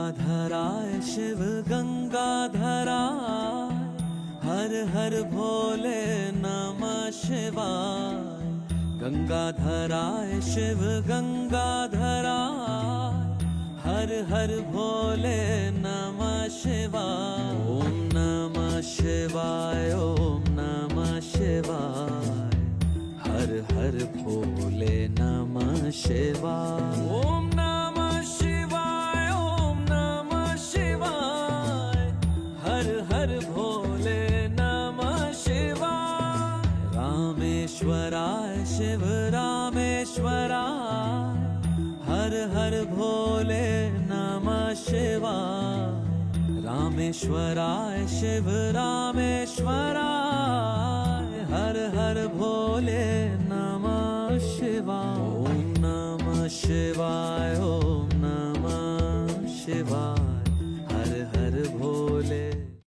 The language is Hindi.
गंगाधराय शिव गंगाधराय, हर हर भोले नमः शिवाय। गंगाधराय शिव गंगाधराय, हर हर भोले नमः शिवाय। ओम नमः शिवाय, ओम नमः शिवाय, हर हर भोले नमः शिवाय। ओम नमः शिवाय, ओम नमः शिवाय, हर हर भोले नमः शिवाय। रामेश्वराय शिव रामेश्वराय, हर हर भोले नमः शिवाय। रामेश्वराय शिव रामेश्वराय, हर हर भोले नमः शिवाय। ओम नमः शिवाय, ओम नमः शिवाय।